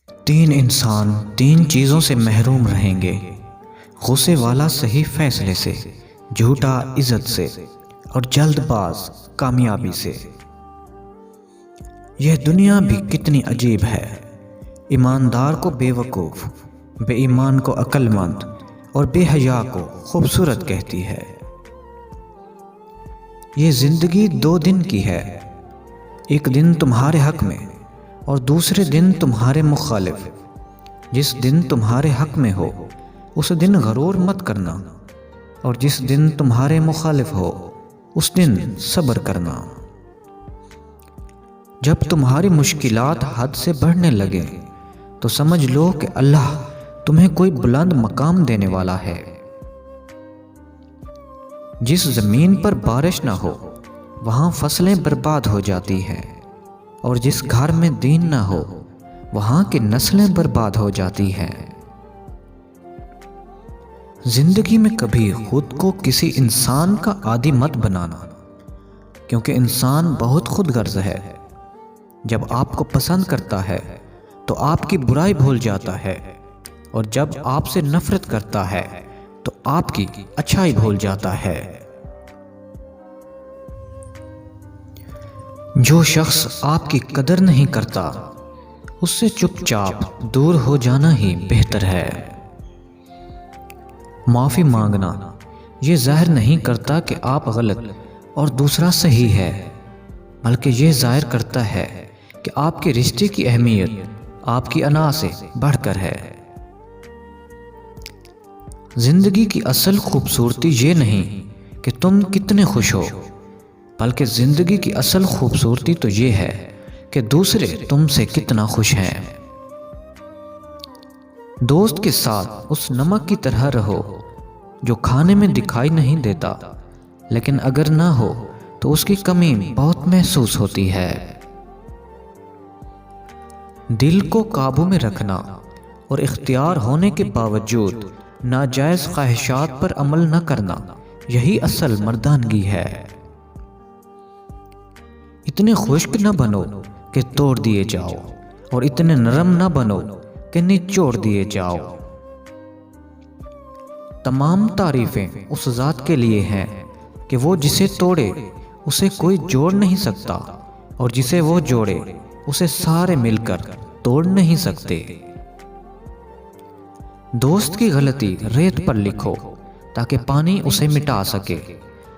تین انسان تین چیزوں سے محروم رہیں گے: غصے والا صحیح فیصلے سے، جھوٹا عزت سے، اور جلد باز کامیابی سے۔ یہ دنیا بھی کتنی عجیب ہے، ایماندار کو بے وقوف، بے ایمان کو عقل مند، اور بے حیا کو خوبصورت کہتی ہے۔ یہ زندگی 2 دن کی ہے، ایک دن تمہارے حق میں اور دوسرے دن تمہارے مخالف۔ جس دن تمہارے حق میں ہو اس دن غرور مت کرنا، اور جس دن تمہارے مخالف ہو اس دن صبر کرنا۔ جب تمہاری مشکلات حد سے بڑھنے لگے تو سمجھ لو کہ اللہ تمہیں کوئی بلند مقام دینے والا ہے۔ جس زمین پر بارش نہ ہو وہاں فصلیں برباد ہو جاتی ہیں، اور جس گھر میں دین نہ ہو وہاں کی نسلیں برباد ہو جاتی ہیں۔ زندگی میں کبھی خود کو کسی انسان کا عادی مت بنانا، کیونکہ انسان بہت خود غرض ہے۔ جب آپ کو پسند کرتا ہے تو آپ کی برائی بھول جاتا ہے، اور جب آپ سے نفرت کرتا ہے تو آپ کی اچھائی بھول جاتا ہے۔ جو شخص آپ کی قدر نہیں کرتا اس سے چپ چاپ دور ہو جانا ہی بہتر ہے۔ معافی مانگنا یہ ظاہر نہیں کرتا کہ آپ غلط اور دوسرا صحیح ہے، بلکہ یہ ظاہر کرتا ہے کہ آپ کے رشتے کی اہمیت آپ کی انا سے بڑھ کر ہے۔ زندگی کی اصل خوبصورتی یہ نہیں کہ تم کتنے خوش ہو، بلکہ زندگی کی اصل خوبصورتی تو یہ ہے کہ دوسرے تم سے کتنا خوش ہیں۔ دوست کے ساتھ اس نمک کی طرح رہو جو کھانے میں دکھائی نہیں دیتا، لیکن اگر نہ ہو تو اس کی کمی بہت محسوس ہوتی ہے۔ دل کو قابو میں رکھنا اور اختیار ہونے کے باوجود ناجائز خواہشات پر عمل نہ کرنا، یہی اصل مردانگی ہے۔ اتنے خشک نہ بنو کہ توڑ دیے جاؤ، اور اتنے نرم نہ بنو کہ نچوڑ دیے جاؤ۔ تمام تعریفیں اس ذات کے لیے ہیں کہ وہ جسے توڑے اسے کوئی جوڑ نہیں سکتا، اور جسے وہ جوڑے اسے سارے مل کر توڑ نہیں سکتے۔ دوست کی غلطی ریت پر لکھو تاکہ پانی اسے مٹا سکے،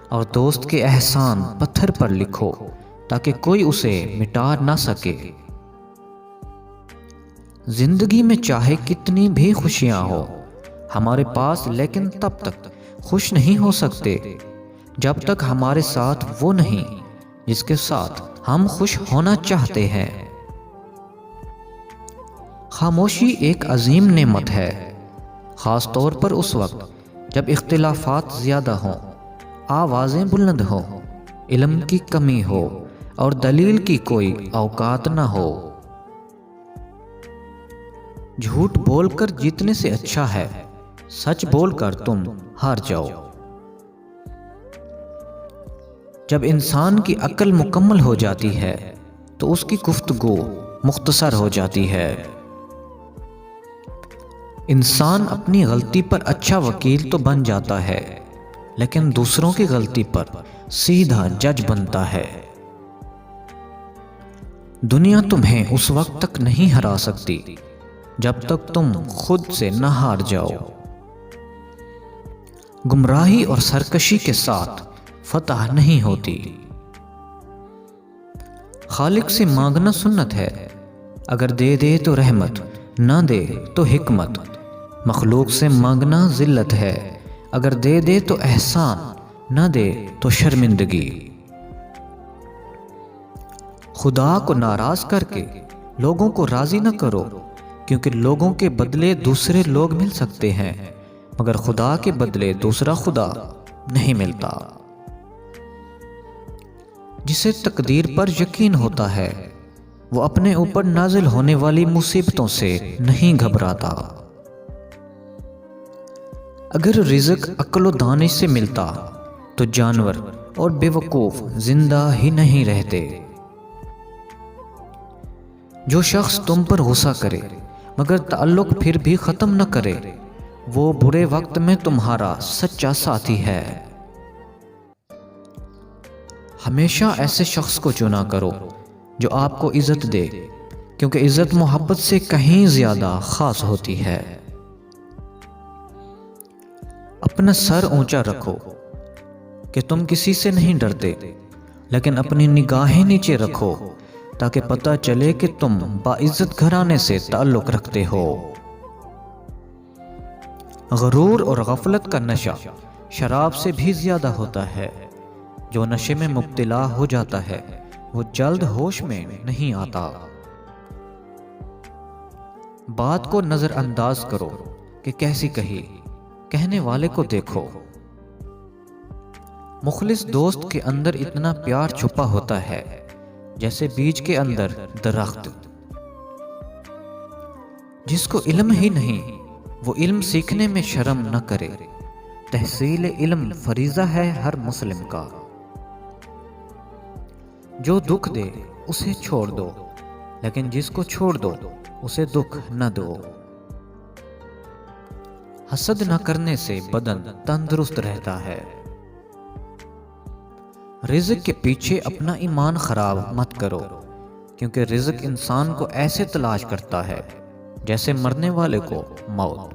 اور دوست کے احسان پتھر پر لکھو تاکہ کوئی اسے مٹا نہ سکے۔ زندگی میں چاہے کتنی بھی خوشیاں ہو ہمارے پاس، لیکن تب تک خوش نہیں ہو سکتے جب تک ہمارے ساتھ وہ نہیں جس کے ساتھ ہم خوش ہونا چاہتے ہیں۔ خاموشی ایک عظیم نعمت ہے، خاص طور پر اس وقت جب اختلافات زیادہ ہوں، آوازیں بلند ہوں، علم کی کمی ہو اور دلیل کی کوئی اوقات نہ ہو۔ جھوٹ بول کر جیتنے سے اچھا ہے سچ بول کر تم ہار جاؤ۔ جب انسان کی عقل مکمل ہو جاتی ہے تو اس کی گفتگو مختصر ہو جاتی ہے۔ انسان اپنی غلطی پر اچھا وکیل تو بن جاتا ہے، لیکن دوسروں کی غلطی پر سیدھا جج بنتا ہے۔ دنیا تمہیں اس وقت تک نہیں ہرا سکتی جب تک تم خود سے نہ ہار جاؤ۔ گمراہی اور سرکشی کے ساتھ فتح نہیں ہوتی۔ خالق سے مانگنا سنت ہے، اگر دے دے تو رحمت، نہ دے تو حکمت۔ مخلوق سے مانگنا ذلت ہے، اگر دے دے تو احسان، نہ دے تو شرمندگی۔ خدا کو ناراض کر کے لوگوں کو راضی نہ کرو، کیونکہ لوگوں کے بدلے دوسرے لوگ مل سکتے ہیں، مگر خدا کے بدلے دوسرا خدا نہیں ملتا۔ جسے تقدیر پر یقین ہوتا ہے وہ اپنے اوپر نازل ہونے والی مصیبتوں سے نہیں گھبراتا۔ اگر رزق عقل و دانش سے ملتا تو جانور اور بے وقوف زندہ ہی نہیں رہتے۔ جو شخص تم پر غصہ کرے مگر تعلق پھر بھی ختم نہ کرے، وہ برے وقت میں تمہارا سچا ساتھی ہے۔ ہمیشہ ایسے شخص کو چنا کرو جو آپ کو عزت دے، کیونکہ عزت محبت سے کہیں زیادہ خاص ہوتی ہے۔ اپنا سر اونچا رکھو کہ تم کسی سے نہیں ڈرتے، لیکن اپنی نگاہیں نیچے رکھو تاکہ پتہ چلے کہ تم باعزت گھرانے سے تعلق رکھتے ہو۔ غرور اور غفلت کا نشہ شراب سے بھی زیادہ ہوتا ہے۔ جو نشے میں مبتلا ہو جاتا ہے وہ جلد ہوش میں نہیں آتا۔ بات کو نظر انداز کرو کہ کیسی کہی، کہنے والے کو دیکھو۔ مخلص دوست کے اندر اتنا پیار چھپا ہوتا ہے جیسے بیج کے اندر درخت۔ جس کو علم ہی نہیں وہ علم سیکھنے میں شرم نہ کرے۔ تحصیل علم فریضہ ہے ہر مسلم کا۔ جو دکھ دے اسے چھوڑ دو، لیکن جس کو چھوڑ دو اسے دکھ نہ دو۔ حسد نہ کرنے سے بدن تندرست رہتا ہے۔ رزق کے پیچھے اپنا ایمان خراب مت کرو، کیونکہ رزق انسان کو ایسے تلاش کرتا ہے جیسے مرنے والے کو موت۔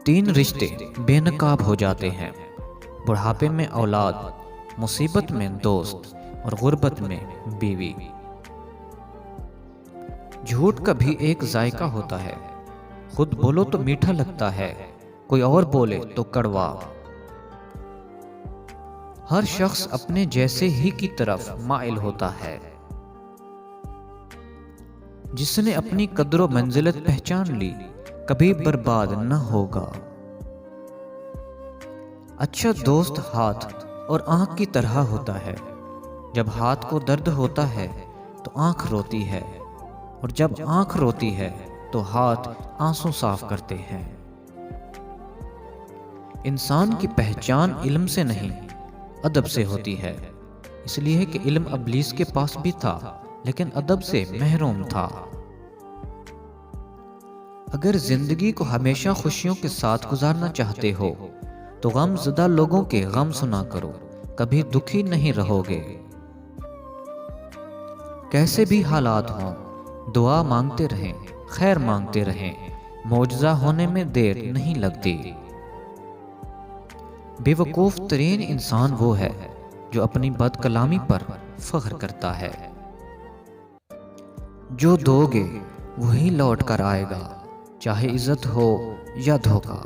3 رشتے بے نقاب ہو جاتے ہیں: بڑھاپے میں اولاد، مصیبت میں دوست، اور غربت میں بیوی۔ جھوٹ کا بھی ایک ذائقہ ہوتا ہے، خود بولو تو میٹھا لگتا ہے، کوئی اور بولے تو کڑوا۔ ہر شخص اپنے جیسے ہی کی طرف مائل ہوتا ہے۔ جس نے اپنی قدر و منزلت پہچان لی کبھی برباد نہ ہوگا۔ اچھا دوست ہاتھ اور آنکھ کی طرح ہوتا ہے۔ جب ہاتھ کو درد ہوتا ہے تو آنکھ روتی ہے، اور جب آنکھ روتی ہے تو ہاتھ آنسو صاف کرتے ہیں۔ انسان کی پہچان علم سے نہیں ادب سے ہوتی ہے، اس لیے کہ علم ابلیس کے پاس بھی تھا لیکن ادب سے محروم تھا۔ اگر زندگی کو ہمیشہ خوشیوں کے ساتھ گزارنا چاہتے ہو تو غم زدہ لوگوں کے غم سنا کرو، کبھی دکھی نہیں رہو گے۔ کیسے بھی حالات ہوں دعا مانگتے رہیں، خیر مانگتے رہیں، معجزہ ہونے میں دیر نہیں لگتی۔ بے وقوف ترین انسان وہ ہے جو اپنی بد کلامی پر فخر کرتا ہے۔ جو دو گے وہی لوٹ کر آئے گا، چاہے عزت ہو یا دھوکہ۔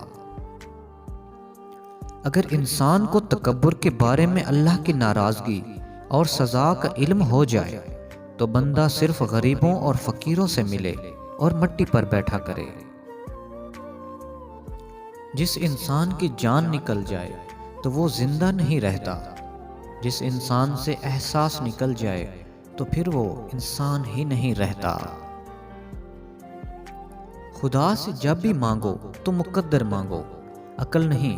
اگر انسان کو تکبر کے بارے میں اللہ کی ناراضگی اور سزا کا علم ہو جائے تو بندہ صرف غریبوں اور فقیروں سے ملے اور مٹی پر بیٹھا کرے۔ جس انسان کی جان نکل جائے تو وہ زندہ نہیں رہتا، جس انسان سے احساس نکل جائے تو پھر وہ انسان ہی نہیں رہتا۔ خدا سے جب بھی مانگو تو مقدر مانگو، عقل نہیں،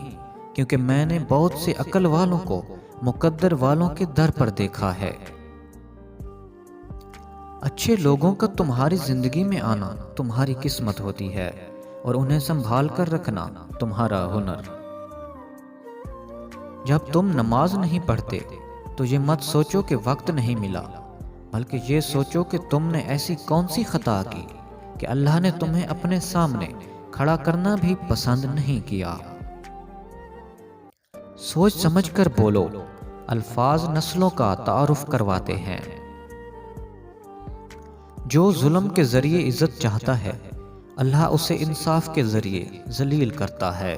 کیونکہ میں نے بہت سے عقل والوں کو مقدر والوں کے در پر دیکھا ہے۔ اچھے لوگوں کا تمہاری زندگی میں آنا تمہاری قسمت ہوتی ہے، اور انہیں سنبھال کر رکھنا تمہارا ہنر۔ جب تم نماز نہیں پڑھتے تو یہ مت سوچو کہ وقت نہیں ملا، بلکہ یہ سوچو کہ تم نے ایسی کون سی خطا کی کہ اللہ نے تمہیں اپنے سامنے کھڑا کرنا بھی پسند نہیں کیا۔ سوچ سمجھ کر بولو، الفاظ نسلوں کا تعارف کرواتے ہیں۔ جو ظلم کے ذریعے عزت چاہتا ہے اللہ اسے انصاف کے ذریعے ذلیل کرتا ہے۔